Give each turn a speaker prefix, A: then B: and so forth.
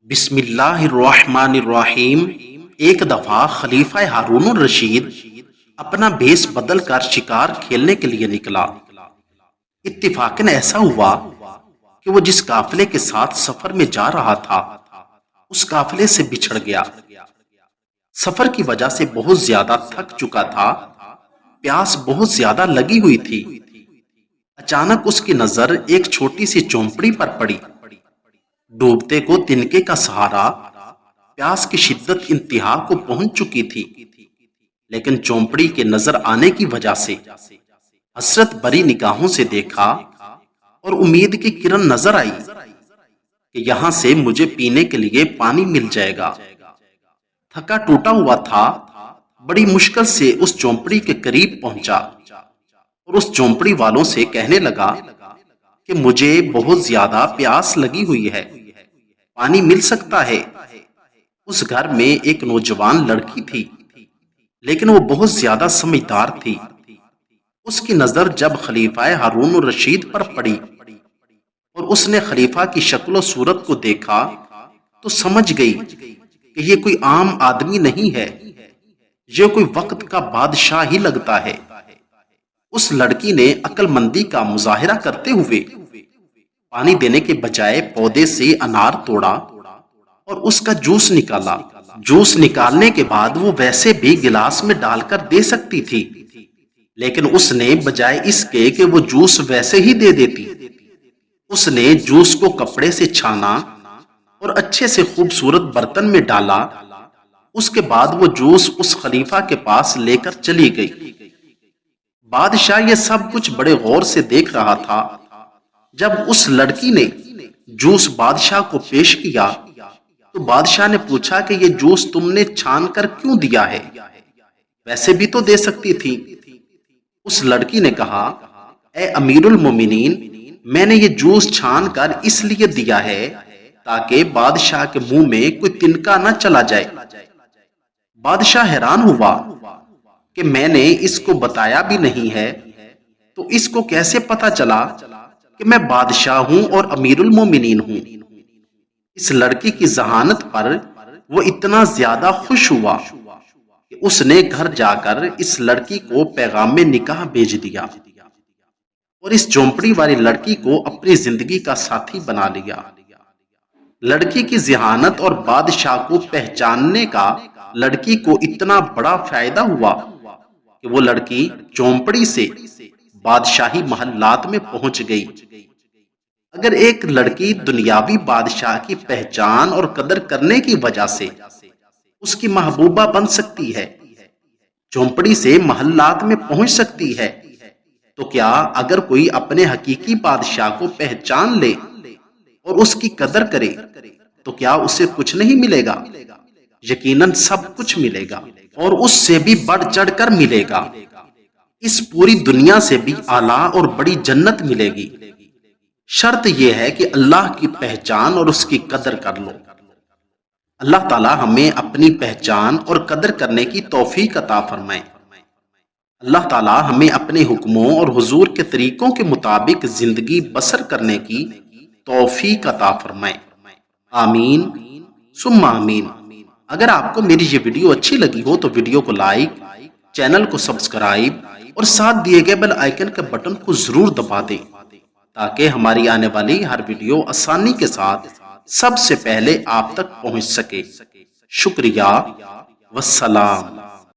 A: بسم اللہ الرحمن الرحیم۔ ایک دفعہ خلیفہ ہارون الرشید اپنا بھیس بدل کر شکار کھیلنے کے لیے نکلا۔ اتفاقاً ایسا ہوا کہ وہ جس قافلے کے ساتھ سفر میں جا رہا تھا اس قافلے سے بچھڑ گیا۔ سفر کی وجہ سے بہت زیادہ تھک چکا تھا، پیاس بہت زیادہ لگی ہوئی تھی۔ اچانک اس کی نظر ایک چھوٹی سی چومپڑی پر پڑی۔ ڈوبتے کو تنکے کا سہارا، پیاس کی شدت انتہا کو پہنچ چکی تھی، لیکن چومپڑی کے نظر آنے کی وجہ سے حسرت بری نگاہوں سے دیکھا اور امید کی کرن نظر آئی کہ یہاں سے مجھے پینے کے لیے پانی مل جائے گا۔ تھکا ٹوٹا ہوا تھا، بڑی مشکل سے اس چومپڑی کے قریب پہنچا اور اس چومپڑی والوں سے کہنے لگا کہ مجھے بہت زیادہ پیاس لگی ہوئی ہے، پانی مل سکتا ہے؟ اس گھر میں ایک نوجوان لڑکی تھی، لیکن وہ بہت زیادہ سمجھدار تھی۔ اس کی نظر جب خلیفہ ہارون الرشید پر پڑی اور اس نے خلیفہ کی شکل و صورت کو دیکھا تو سمجھ گئی کہ یہ کوئی عام آدمی نہیں ہے، یہ کوئی وقت کا بادشاہ ہی لگتا ہے۔ اس لڑکی نے عقل مندی کا مظاہرہ کرتے ہوئے پانی دینے کے بجائے پودے سے انار توڑا اور اس کا جوس نکالا۔ جوس نکالنے کے بعد وہ ویسے بھی گلاس میں ڈال کر دے سکتی تھی، لیکن اس نے بجائے اس کے کہ وہ جوس ویسے ہی دے دیتی، اس نے جوس کو کپڑے سے چھانا اور اچھے سے خوبصورت برتن میں ڈالا۔ اس کے بعد وہ جوس اس خلیفہ کے پاس لے کر چلی گئی۔ بادشاہ یہ سب کچھ بڑے غور سے دیکھ رہا تھا۔ جب اس لڑکی نے جوس بادشاہ کو پیش کیا تو بادشاہ نے پوچھا کہ یہ جوس تم نے چھان کر کیوں دیا ہے؟ ویسے بھی تو دے سکتی تھی۔ اس لڑکی نے کہا، اے امیر المومنین، میں نے یہ جوس چھان کر اس لیے دیا ہے تاکہ بادشاہ کے منہ میں کوئی تنکا نہ چلا جائے۔ بادشاہ حیران ہوا کہ میں نے اس کو بتایا بھی نہیں ہے، تو اس کو کیسے پتا چلا کہ میں بادشاہ ہوں اور امیر المومنین ہوں؟ اس لڑکی کی ذہانت پر وہ اتنا زیادہ خوش ہوا کہ اس نے گھر جا کر اس لڑکی کو پیغام نکاح بھیج دیا اور اس چومپڑی والی لڑکی کو اپنی زندگی کا ساتھی بنا لیا۔ لڑکی کی ذہانت اور بادشاہ کو پہچاننے کا لڑکی کو اتنا بڑا فائدہ ہوا کہ وہ لڑکی چومپڑی سے بادشاہی محلات میں پہنچ گئی۔ اگر ایک لڑکی دنیاوی بادشاہ کی پہچان اور قدر کرنے کی وجہ سے اس کی محبوبہ بن سکتی ہے، چومپڑی سے محلات میں پہنچ سکتی ہے، تو کیا اگر کوئی اپنے حقیقی بادشاہ کو پہچان لے اور اس کی قدر کرے تو کیا اسے کچھ نہیں ملے گا؟ یقیناً سب کچھ ملے گا، اور اس سے بھی بڑھ چڑھ کر ملے گا۔ اس پوری دنیا سے بھی اعلیٰ اور بڑی جنت ملے گی۔ شرط یہ ہے کہ اللہ کی پہچان اور اس کی قدر کر لو۔ اللہ تعالی ہمیں اپنی پہچان اور قدر کرنے کی توفیق عطا فرمائے۔ اللہ تعالی ہمیں اپنے حکموں اور حضور کے طریقوں کے مطابق زندگی بسر کرنے کی توفیق عطا فرمائے۔ آمین ثم آمین۔ اگر آپ کو میری یہ ویڈیو اچھی لگی ہو تو ویڈیو کو لائک، چینل کو سبسکرائب اور ساتھ دیے گئے بیل آئیکن کے بٹن کو ضرور دبا دیں تاکہ ہماری آنے والی ہر ویڈیو آسانی کے ساتھ سب سے پہلے آپ تک پہنچ سکے۔ شکریہ، والسلام۔